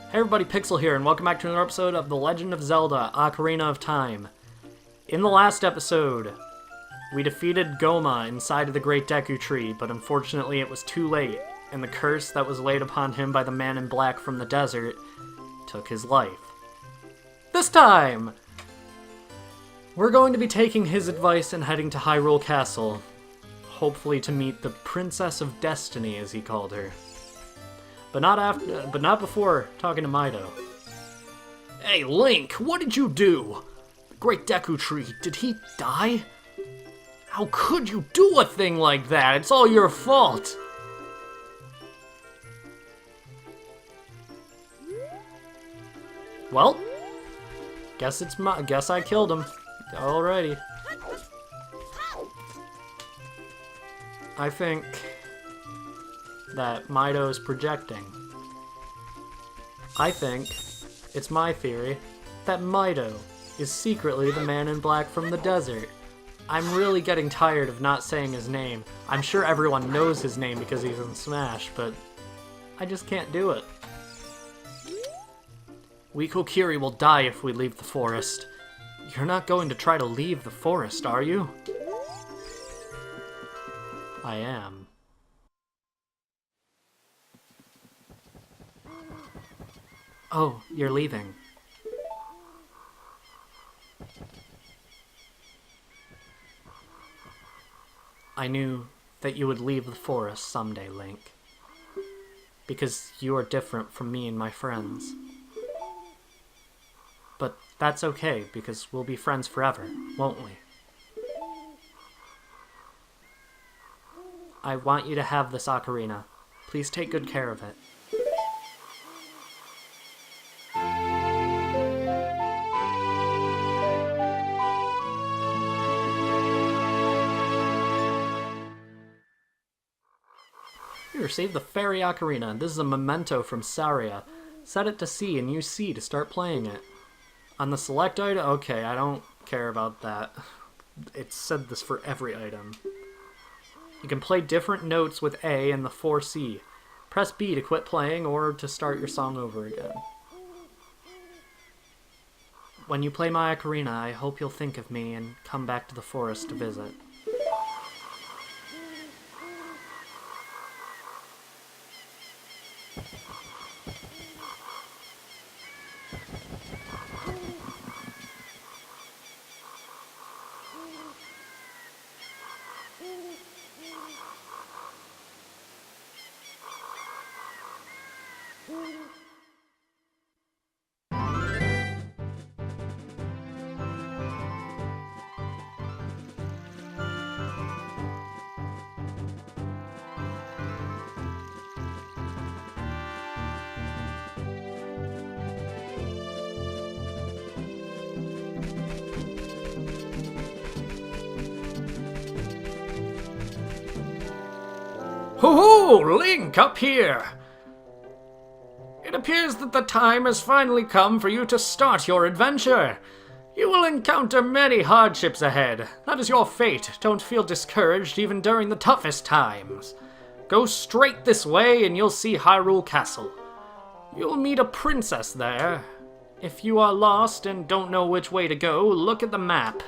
Hey everybody, Pixel here, and welcome back to another episode of The Legend of Zelda, Ocarina of Time. In the last episode, we defeated Goma inside of the Great Deku Tree, but unfortunately it was too late, and the curse that was laid upon him by the man in black from the desert took his life. This time, we're going to be taking his advice and heading to Hyrule Castle, hopefully to meet the Princess of Destiny, as he called her. But not before talking to Mido. Hey, Link, what did you do? The Great Deku Tree, did he die? How could you do a thing like that? It's all your fault. Well, guess I killed him. Alrighty. I think that Mido is projecting. I think, it's my theory, that Mido is secretly the man in black from the desert. I'm really getting tired of not saying his name. I'm sure everyone knows his name because he's in Smash, but I just can't do it. We Kokiri will die if we leave the forest. You're not going to try to leave the forest, are you? I am. Oh, you're leaving. I knew that you would leave the forest someday, Link. Because you are different from me and my friends. But that's okay, because we'll be friends forever, won't we? I want you to have this ocarina. Please take good care of it. You received the Fairy Ocarina. This is a memento from Saria. Set it to C and use C to start playing it. On the select item? Okay, I don't care about that. It said this for every item. You can play different notes with A and the 4C. Press B to quit playing or to start your song over again. When you play my ocarina, I hope you'll think of me and come back to the forest to visit. Ho-ho! Link, up here! It appears that the time has finally come for you to start your adventure. You will encounter many hardships ahead. That is your fate. Don't feel discouraged even during the toughest times. Go straight this way and you'll see Hyrule Castle. You'll meet a princess there. If you are lost and don't know which way to go, look at the map.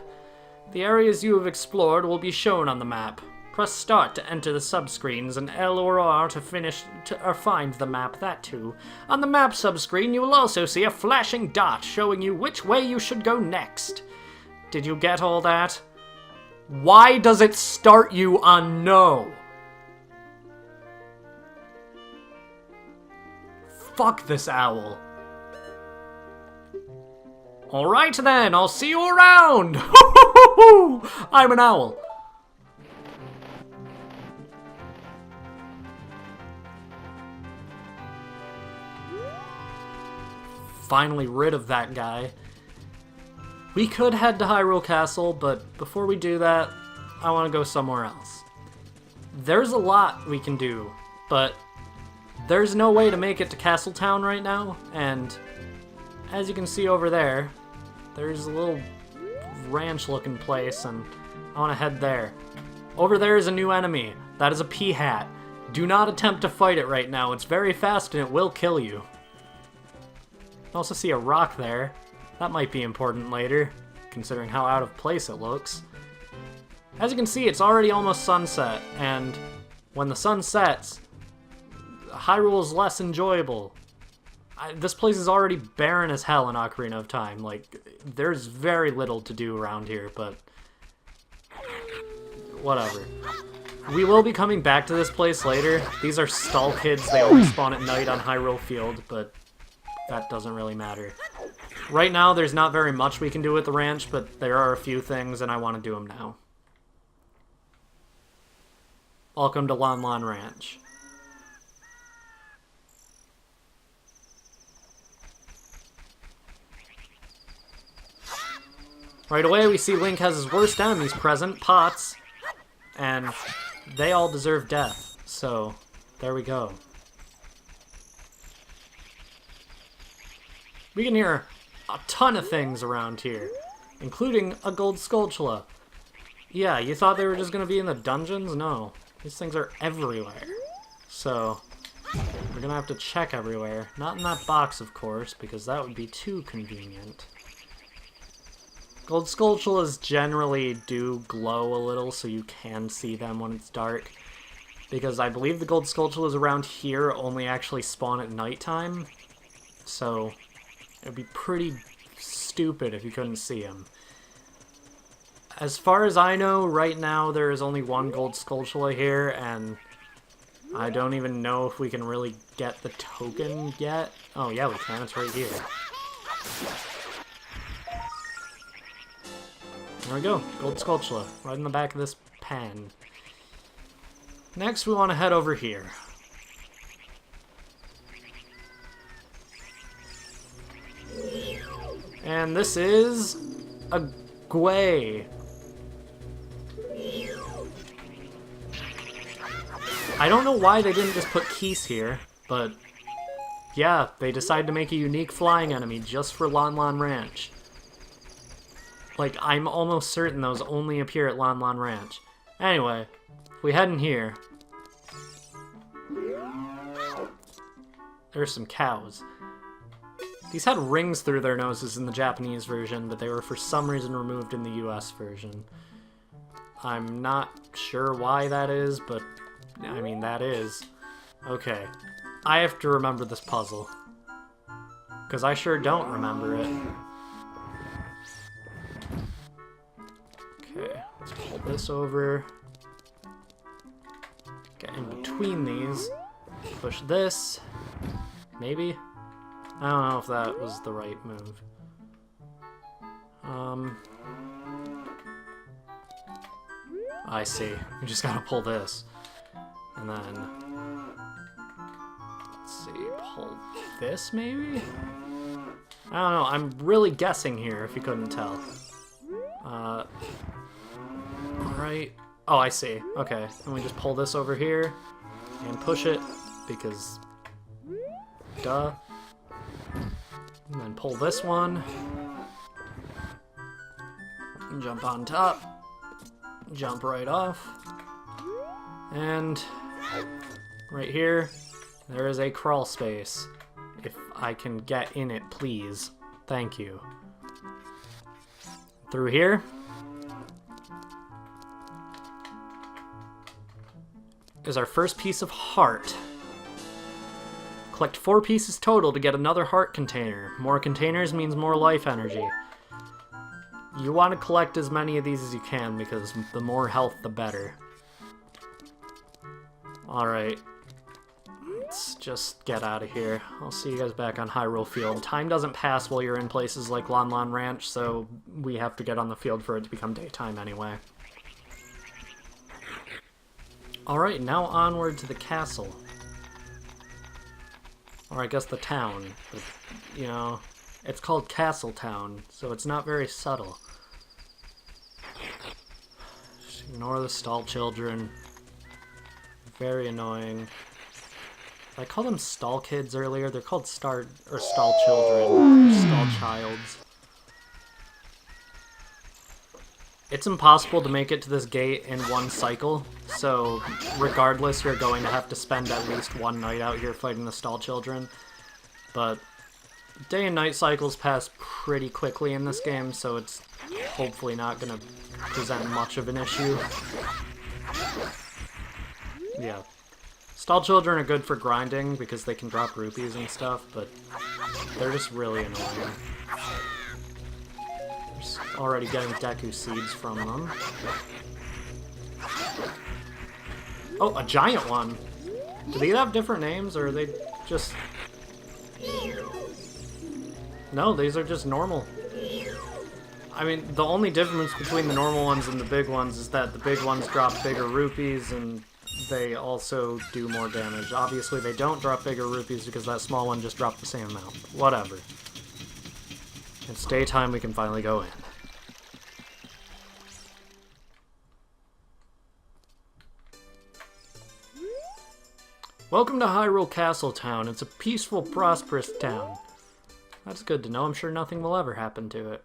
The areas you have explored will be shown on the map. Press start to enter the subscreens and L or R to find the map, that too. On the map subscreen, you will also see a flashing dot showing you which way you should go next. Did you get all that? Why does it start you on no? Fuck this owl. Alright then, I'll see you around! I'm an owl. Finally rid of that guy. We could head to Hyrule Castle, but before we do that, I want to go somewhere else. There's a lot we can do, but there's no way to make it to Castle Town right now, and as you can see over there, there's a little ranch-looking place, and I want to head there. Over there is a new enemy. That is a P-Hat. Do not attempt to fight it right now. It's very fast and it will kill you. Also see a rock there. That might be important later, considering how out of place it looks. As you can see, it's already almost sunset, and when the sun sets, Hyrule is less enjoyable. This place is already barren as hell in Ocarina of Time. Like, there's very little to do around here, but whatever. We will be coming back to this place later. These are stall kids. They always spawn at night on Hyrule Field, but that doesn't really matter. Right now, there's not very much we can do with the ranch, but there are a few things, and I want to do them now. Welcome to Lon Lon Ranch. Right away, we see Link has his worst enemies present, Pots, and they all deserve death, so there we go. We can hear a ton of things around here, including a gold Skulltula. Yeah, you thought they were just going to be in the dungeons? No, these things are everywhere. So, we're going to have to check everywhere. Not in that box, of course, because that would be too convenient. Gold Skulltulas generally do glow a little, so you can see them when it's dark. Because I believe the gold Skulltulas around here only actually spawn at nighttime. So, it would be pretty stupid if you couldn't see them. As far as I know, right now there is only one gold Skulltula here, and I don't even know if we can really get the token yet. Oh yeah, we can. It's right here. There we go. Gold Skulltula. Right in the back of this pan. Next, we want to head over here. And this is a Gwei. I don't know why they didn't just put Keese here, but yeah, they decided to make a unique flying enemy just for Lon Lon Ranch. Like, I'm almost certain those only appear at Lon Lon Ranch. Anyway, if we head in here, there's some cows. These had rings through their noses in the Japanese version, but they were for some reason removed in the US version. I'm not sure why that is, but I mean, that is. Okay, I have to remember this puzzle, because I sure don't remember it. Okay, let's pull this over. Get in between these. Push this. Maybe? I don't know if that was the right move. I see. We just gotta pull this. And then... let's see, pull this maybe? I don't know, I'm really guessing here if you couldn't tell. Alright. Oh, I see. Okay, and we just pull this over here and push it because... duh. And then pull this one. And jump on top. Jump right off. And right here, there is a crawl space. If I can get in it, please. Thank you. Through here. Is our first piece of heart. Collect 4 pieces total to get another heart container. More containers means more life energy. You want to collect as many of these as you can, because the more health, the better. Alright. Let's just get out of here. I'll see you guys back on Hyrule Field. Time doesn't pass while you're in places like Lon Lon Ranch, so we have to get on the field for it to become daytime anyway. Alright, now onward to the castle. Or I guess the town. But, you know, it's called Castle Town, so it's not very subtle. Just ignore the stall children. Very annoying. I called them stall kids earlier. They're called stall children. Stall childs. It's impossible to make it to this gate in one cycle, so regardless, you're going to have to spend at least one night out here fighting the stall children. But Day and night cycles pass pretty quickly in this game, so it's hopefully not going to present much of an issue. Yeah. Stall children are good for grinding because they can drop rupees and stuff, but they're just really annoying. Just already getting Deku seeds from them. Oh, a giant one! Do they have different names, or are they just... No, these are just normal. I mean, the only difference between the normal ones and the big ones is that the big ones drop bigger rupees, and they also do more damage. Obviously, they don't drop bigger rupees because that small one just dropped the same amount. Whatever. It's daytime, we can finally go in. Welcome to Hyrule Castle Town. It's a peaceful, prosperous town. That's good to know. I'm sure nothing will ever happen to it.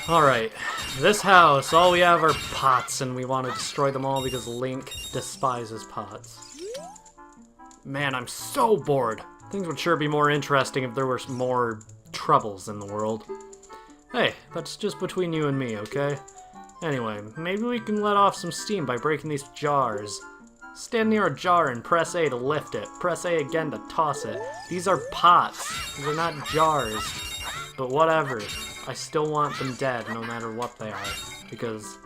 Alright, this house, all we have are pots, and we want to destroy them all because Link despises pots. Man, I'm so bored. Things would sure be more interesting if there were more troubles in the world. Hey, that's just between you and me, okay? Anyway, maybe we can let off some steam by breaking these jars. Stand near a jar and press A to lift it. Press A again to toss it. These are pots. They're not jars. But whatever. I still want them dead, no matter what they are. Because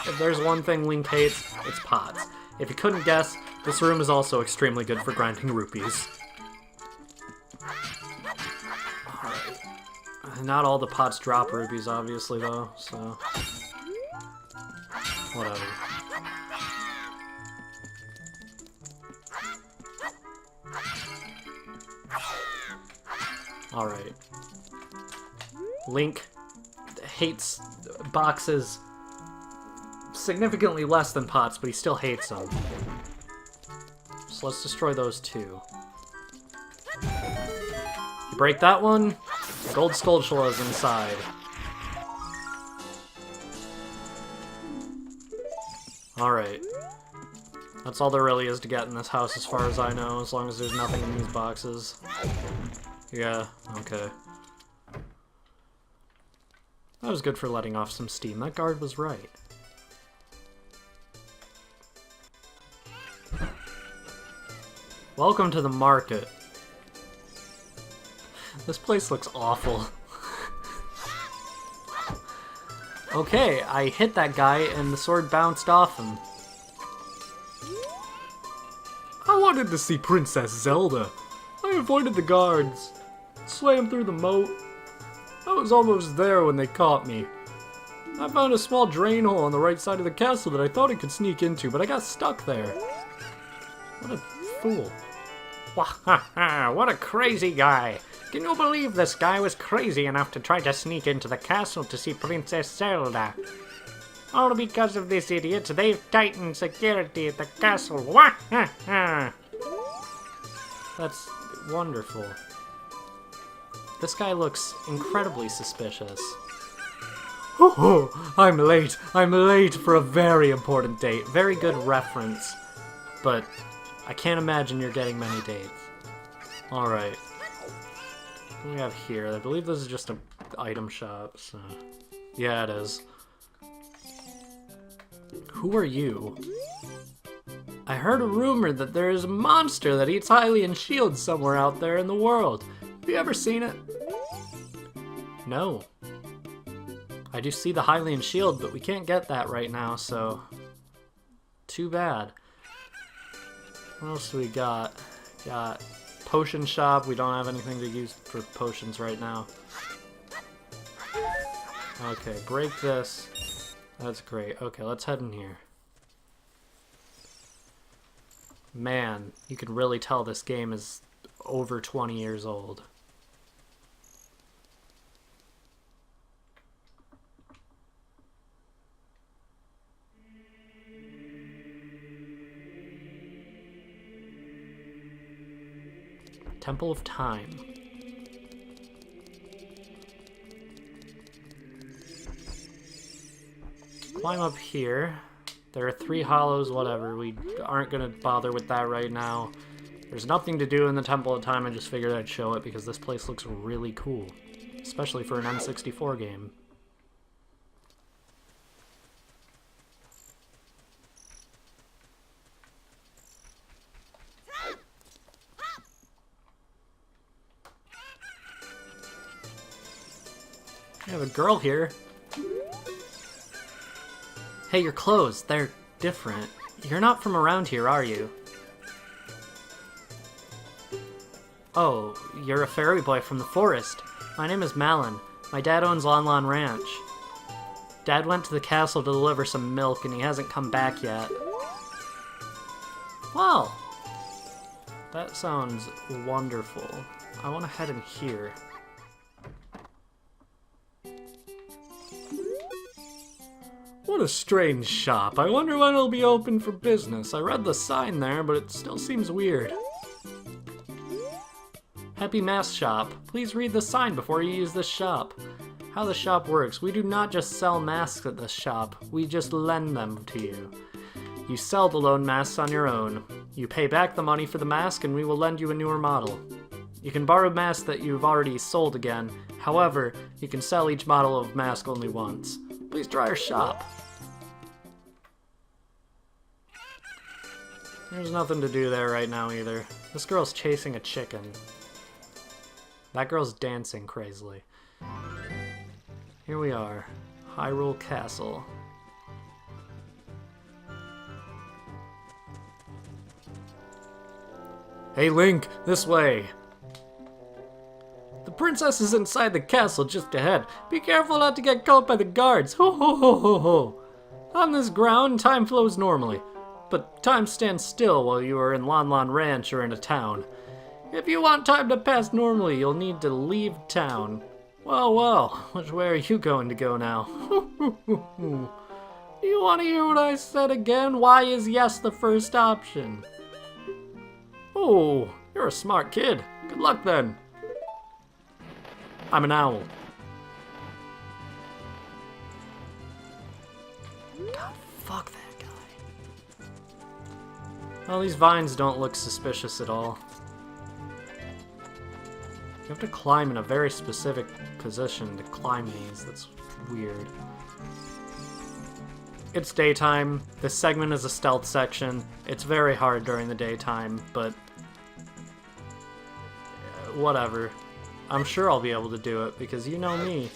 if there's one thing Link hates, it's pots. If you couldn't guess, this room is also extremely good for grinding rupees. Alright. Not all the pots drop rupees, obviously, though, so... whatever. Alright. Link hates boxes significantly less than pots, but he still hates them. So let's destroy those two. You break that one, Gold Skulltula is inside. Alright. That's all there really is to get in this house as far as I know, as long as there's nothing in these boxes. Yeah, okay. That was good for letting off some steam. That guard was right. Welcome to the market. This place looks awful. Okay, I hit that guy and the sword bounced off him. I wanted to see Princess Zelda. I avoided the guards. Slammed through the moat. I was almost there when they caught me. I found a small drain hole on the right side of the castle that I thought I could sneak into, but I got stuck there. What a fool. Wahaha, what a crazy guy. Can you believe this guy was crazy enough to try to sneak into the castle to see Princess Zelda? All because of this idiot, they've tightened security at the castle. Wahaha! That's wonderful. This guy looks incredibly suspicious. Oh, I'm late. I'm late for a very important date. Very good reference. But I can't imagine you're getting many dates. Alright. What do we have here? I believe this is just an item shop, so... Yeah, it is. Who are you? I heard a rumor that there is a monster that eats Hylian shields somewhere out there in the world. Have you ever seen it? No. I do see the Hylian shield, but we can't get that right now, so... Too bad. What else do we got? Got potion shop. We don't have anything to use for potions right now. Okay, break this. That's great. Okay, let's head in here. Man, you can really tell this game is over 20 years old. Temple of Time. Climb up here. There are 3 hollows, whatever. We aren't going to bother with that right now. There's nothing to do in the Temple of Time, I just figured I'd show it because this place looks really cool. Especially for an N64 game. I have a girl here. Hey, your clothes, they're different. You're not from around here, are you? Oh, you're a fairy boy from the forest. My name is Malin. My dad owns Lon Lon Ranch. Dad went to the castle to deliver some milk and he hasn't come back yet. Well, that sounds wonderful. I want to head in here. What a strange shop. I wonder when it'll be open for business. I read the sign there, but it still seems weird. Happy Mask Shop. Please read the sign before you use this shop. How the shop works. We do not just sell masks at this shop. We just lend them to you. You sell the loan masks on your own. You pay back the money for the mask and we will lend you a newer model. You can borrow masks that you've already sold again. However, you can sell each model of mask only once. Please try our shop. There's nothing to do there right now either. This girl's chasing a chicken. That girl's dancing crazily. Here we are. Hyrule Castle. Hey Link, this way! The princess is inside the castle just ahead. Be careful not to get caught by the guards. Ho ho ho ho ho! On this ground, time flows normally. But time stands still while you are in Lon Lon Ranch or in a town. If you want time to pass normally, you'll need to leave town. Well, well, which way are you going to go now? Do you want to hear what I said again? Why is yes the first option? Oh, you're a smart kid. Good luck then. I'm an owl. God, fuck that guy. Well, these vines don't look suspicious at all. You have to climb in a very specific position to climb these. That's weird. It's daytime. This segment is a stealth section. It's very hard during the daytime, but whatever. I'm sure I'll be able to do it because you know me,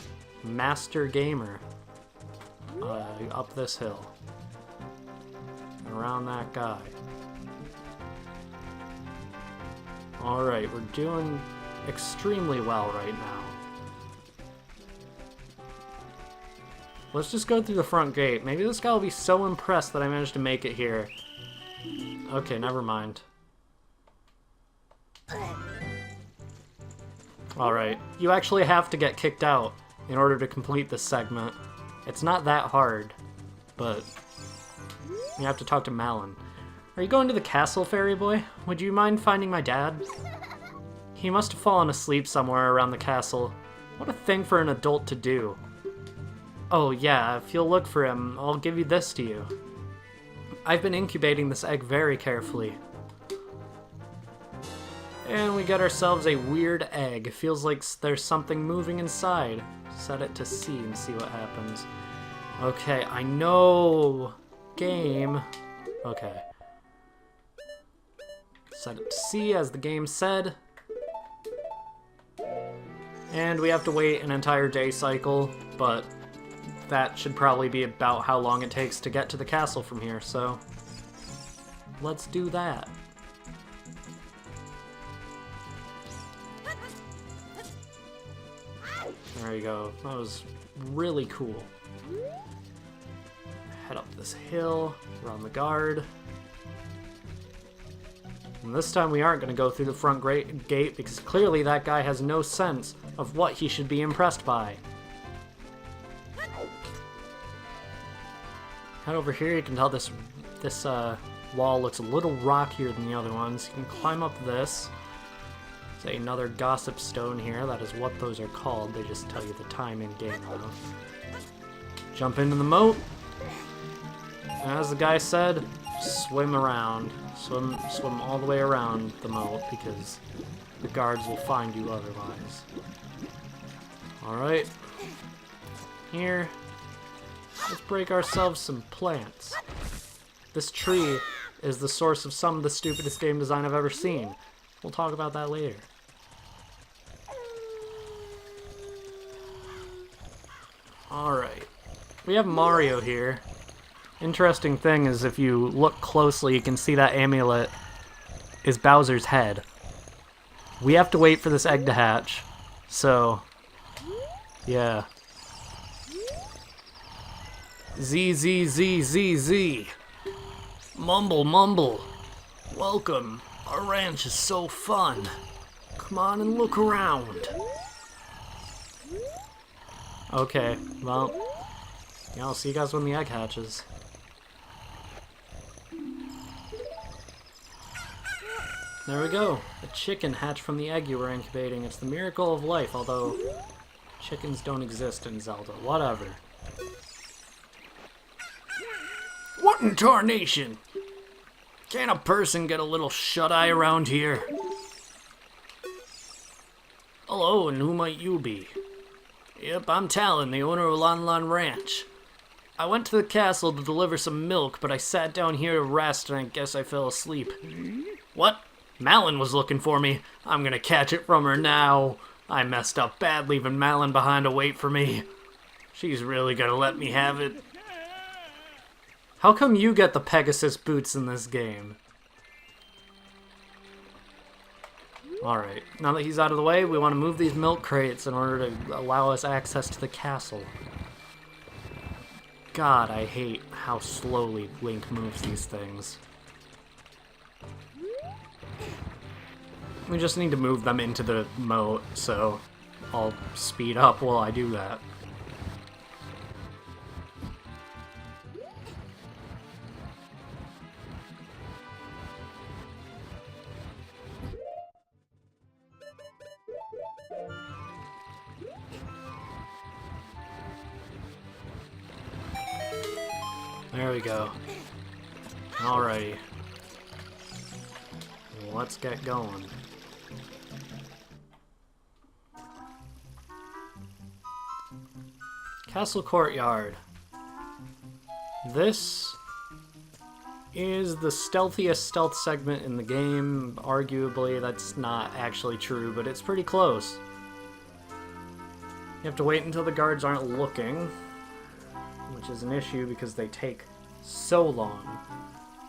master gamer. Up this hill. Around that guy. Alright, we're doing extremely well right now. Let's just go through the front gate. Maybe this guy will be so impressed that I managed to make it here. Okay, never mind. Alright, you actually have to get kicked out in order to complete this segment. It's not that hard, but you have to talk to Malin. Are you going to the castle, fairy boy? Would you mind finding my dad? He must have fallen asleep somewhere around the castle. What a thing for an adult to do. Oh yeah, if you'll look for him, I'll give you this to you. I've been incubating this egg very carefully. And we got ourselves a weird egg. It feels like there's something moving inside. Set it to C and see what happens. Okay, I know. Game. Okay. Set it to C as the game said. And we have to wait an entire day cycle, but that should probably be about how long it takes to get to the castle from here, so let's do that. There you go. That was really cool. Head up this hill, around the guard. And this time we aren't going to go through the front gate because clearly that guy has no sense of what he should be impressed by. Head over here, you can tell this wall looks a little rockier than the other ones. You can climb up this. There's another gossip stone here. That is what those are called. They just tell you the time in game though. Jump into the moat. And as the guy said, swim around. Swim all the way around the moat because the guards will find you otherwise. Alright. Here. Let's break ourselves some plants. This tree is the source of some of the stupidest game design I've ever seen. We'll talk about that later. Alright. We have Mario here. Interesting thing is if you look closely, you can see that amulet is Bowser's head. We have to wait for this egg to hatch. So, yeah. Z, Z, Z, Z, Z. Mumble, mumble. Welcome. Our ranch is so fun. Come on and look around. Okay, well, yeah, I'll see you guys when the egg hatches. There we go. A chicken hatched from the egg you were incubating. It's the miracle of life, although chickens don't exist in Zelda. Whatever. What in tarnation? Can't a person get a little shut-eye around here? Hello, and who might you be? Yep, I'm Talon, the owner of Lon Lon Ranch. I went to the castle to deliver some milk, but I sat down here to rest and I guess I fell asleep. What? Malin was looking for me. I'm gonna catch it from her now. I messed up bad leaving Malin behind to wait for me. She's really gonna let me have it. How come you get the Pegasus boots in this game? Alright, now that he's out of the way, we want to move these milk crates in order to allow us access to the castle. God, I hate how slowly Link moves these things. We just need to move them into the moat, so I'll speed up while I do that. There we go. Alrighty. Let's get going. Castle Courtyard. This is the stealthiest stealth segment in the game. Arguably, that's not actually true, but it's pretty close. You have to wait until the guards aren't looking, which is an issue because they take so long.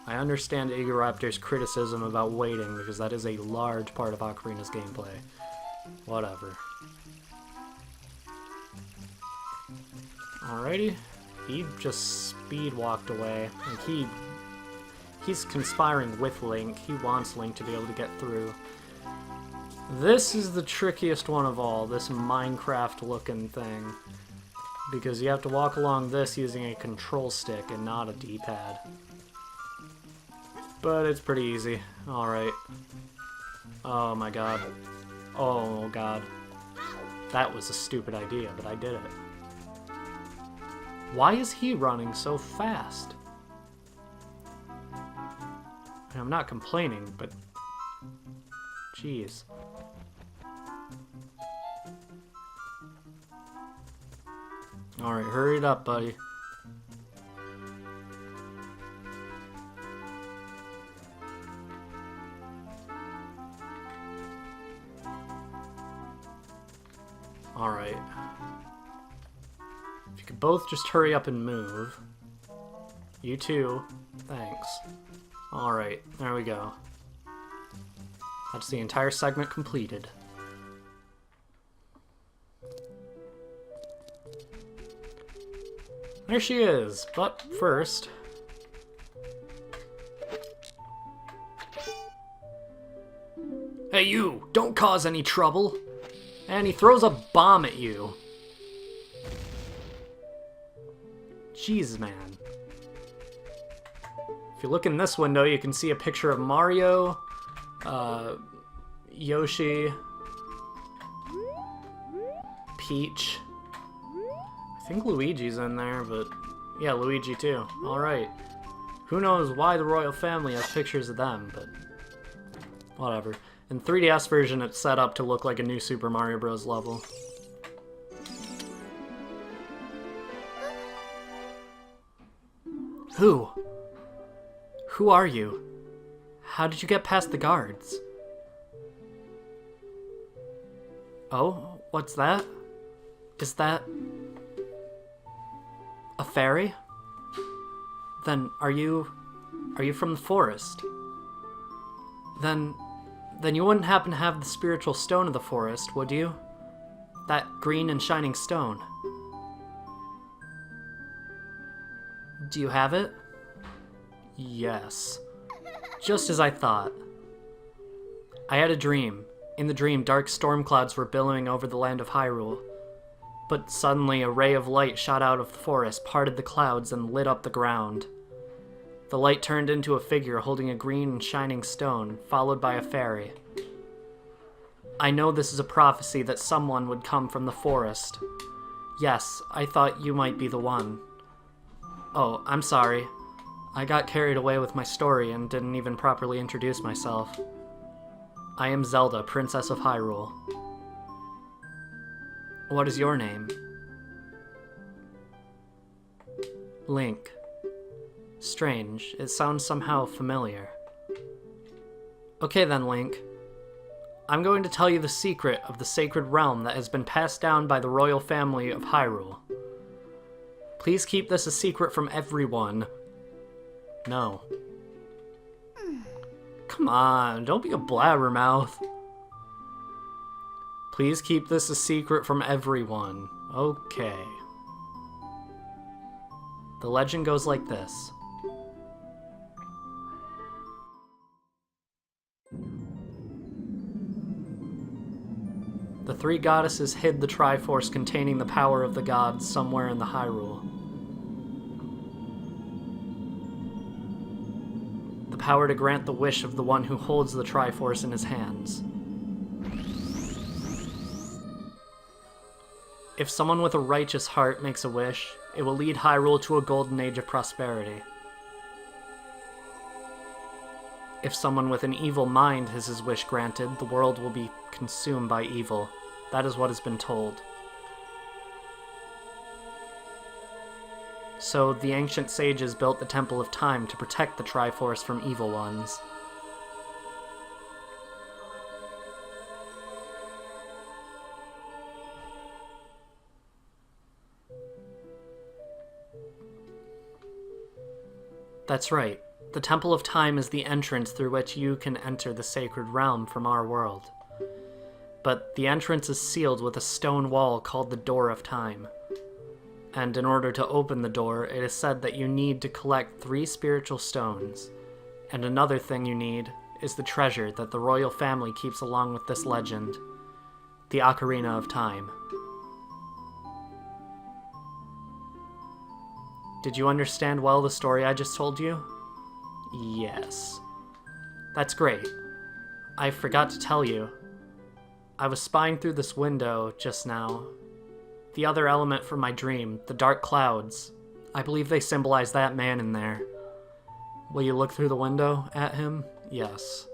I understand Igoraptor's criticism about waiting because that is a large part of Ocarina's gameplay. Whatever. Alrighty. He just speed walked away. Like he's conspiring with Link. He wants Link to be able to get through. This is the trickiest one of all, this Minecraft-looking thing. Because you have to walk along this using a control stick and not a D-pad. But it's pretty easy. Alright. Oh my god. Oh god. That was a stupid idea, but I did it. Why is he running so fast? And I'm not complaining, but... Jeez. Alright, hurry it up, buddy. Alright. If you could both just hurry up and move. You too. Thanks. Alright, there we go. That's the entire segment completed. There she is, but first... Hey you, don't cause any trouble! And he throws a bomb at you. Jeez, man. If you look in this window, you can see a picture of Mario, Yoshi, Peach. I think Luigi's in there, but yeah, Luigi too. Alright. Who knows why the royal family has pictures of them, but whatever. In 3DS version, it's set up to look like a new Super Mario Bros. Level. Who? Who are you? How did you get past the guards? Oh, what's that? Is that a fairy? Then are you from the forest? Then you wouldn't happen to have the spiritual stone of the forest, would you? That green and shining stone. Do you have it? Yes. Just as I thought. I had a dream. In the dream, dark storm clouds were billowing over the land of Hyrule. But suddenly a ray of light shot out of the forest, parted the clouds, and lit up the ground. The light turned into a figure holding a green and shining stone, followed by a fairy. I know this is a prophecy that someone would come from the forest. Yes, I thought you might be the one. Oh, I'm sorry. I got carried away with my story and didn't even properly introduce myself. I am Zelda, Princess of Hyrule. What is your name? Link. Strange. It sounds somehow familiar. Okay then, Link. I'm going to tell you the secret of the sacred realm that has been passed down by the royal family of Hyrule. Please keep this a secret from everyone. No. Come on, don't be a blabbermouth. Please keep this a secret from everyone. Okay. The legend goes like this. The three goddesses hid the Triforce containing the power of the gods somewhere in the Hyrule. The power to grant the wish of the one who holds the Triforce in his hands. If someone with a righteous heart makes a wish, it will lead Hyrule to a golden age of prosperity. If someone with an evil mind has his wish granted, the world will be consumed by evil. That is what has been told. So, the ancient sages built the Temple of Time to protect the Triforce from evil ones. That's right. The Temple of Time is the entrance through which you can enter the sacred realm from our world. But the entrance is sealed with a stone wall called the Door of Time. And in order to open the door, it is said that you need to collect 3 spiritual stones. And another thing you need is the treasure that the royal family keeps along with this legend, the Ocarina of Time. Did you understand well the story I just told you? Yes. That's great. I forgot to tell you. I was spying through this window just now. The other element from my dream, the dark clouds, I believe they symbolize that man in there. Will you look through the window at him? Yes.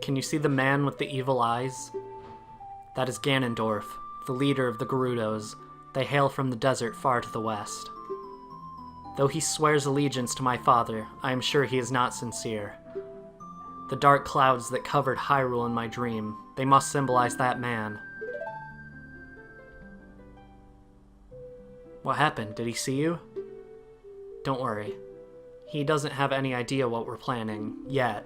Can you see the man with the evil eyes? That is Ganondorf, the leader of the Gerudos. They hail from the desert far to the west. Though he swears allegiance to my father, I am sure he is not sincere. The dark clouds that covered Hyrule in my dream, they must symbolize that man. What happened? Did he see you? Don't worry. He doesn't have any idea what we're planning, yet.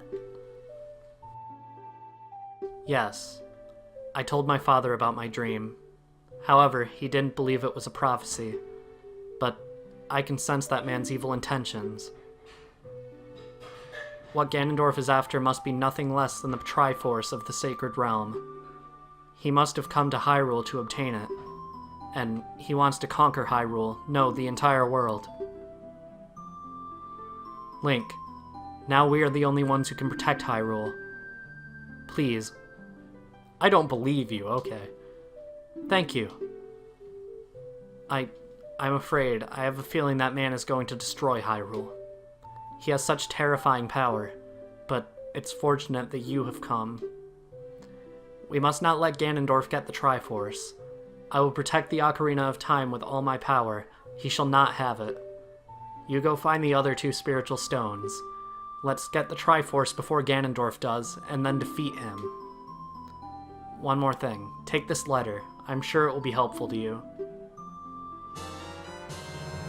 Yes, I told my father about my dream. However, he didn't believe it was a prophecy. But I can sense that man's evil intentions. What Ganondorf is after must be nothing less than the Triforce of the Sacred Realm. He must have come to Hyrule to obtain it. And he wants to conquer Hyrule, no, the entire world. Link, now we are the only ones who can protect Hyrule. Please. I don't believe you, okay. Thank you. I'm afraid. I have a feeling that man is going to destroy Hyrule. He has such terrifying power, but it's fortunate that you have come. We must not let Ganondorf get the Triforce. I will protect the Ocarina of Time with all my power. He shall not have it. You go find the other 2 spiritual stones. Let's get the Triforce before Ganondorf does, and then defeat him. One more thing. Take this letter. I'm sure it will be helpful to you.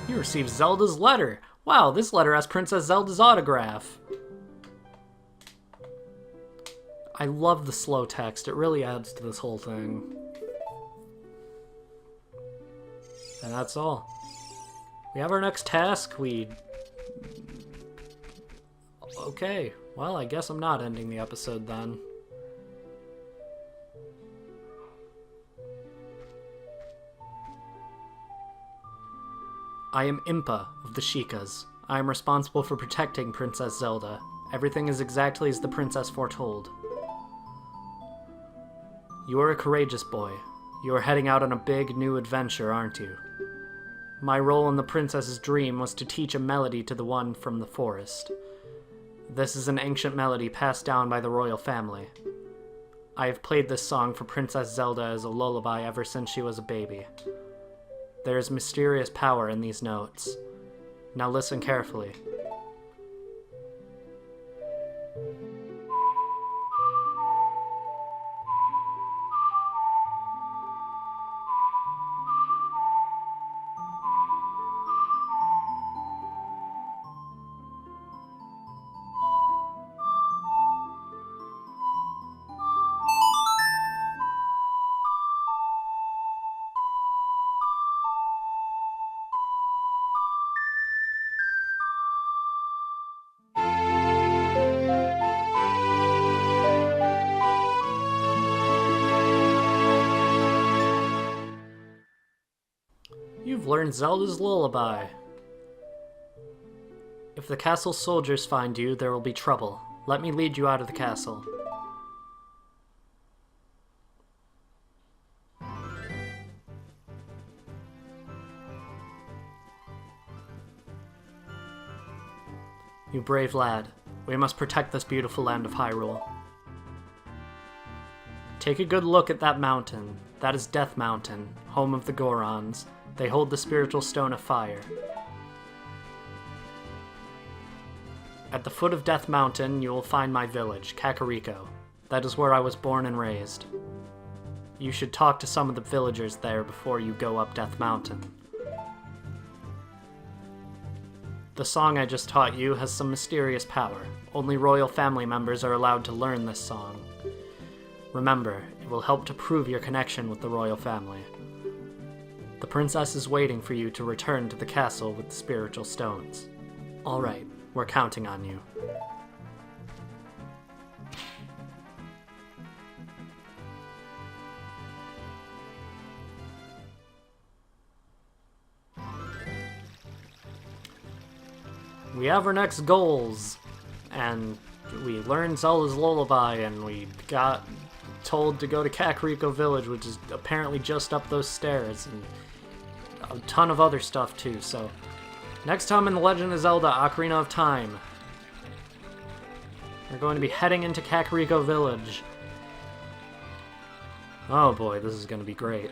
You received Zelda's letter. Wow, this letter has Princess Zelda's autograph. I love the slow text. It really adds to this whole thing. And that's all. We have our next task. Okay, well, I guess I'm not ending the episode then. I am Impa of the Sheikahs. I am responsible for protecting Princess Zelda. Everything is exactly as the princess foretold. You are a courageous boy. You are heading out on a big, new adventure, aren't you? My role in the princess's dream was to teach a melody to the one from the forest. This is an ancient melody passed down by the royal family. I have played this song for Princess Zelda as a lullaby ever since she was a baby. There is mysterious power in these notes. Now listen carefully. You've learned Zelda's lullaby. If the castle soldiers find you, there will be trouble. Let me lead you out of the castle. You brave lad. We must protect this beautiful land of Hyrule. Take a good look at that mountain. That is Death Mountain, home of the Gorons. They hold the spiritual stone of fire. At the foot of Death Mountain, you will find my village, Kakariko. That is where I was born and raised. You should talk to some of the villagers there before you go up Death Mountain. The song I just taught you has some mysterious power. Only royal family members are allowed to learn this song. Remember, it will help to prove your connection with the royal family. The princess is waiting for you to return to the castle with the spiritual stones. All right, we're counting on you. We have our next goals, and we learned Zelda's lullaby, and we got told to go to Kakariko Village, which is apparently just up those stairs, and a ton of other stuff too. So next time in The Legend of Zelda Ocarina of Time, we're going to be heading into Kakariko Village. Oh boy, this is going to be great.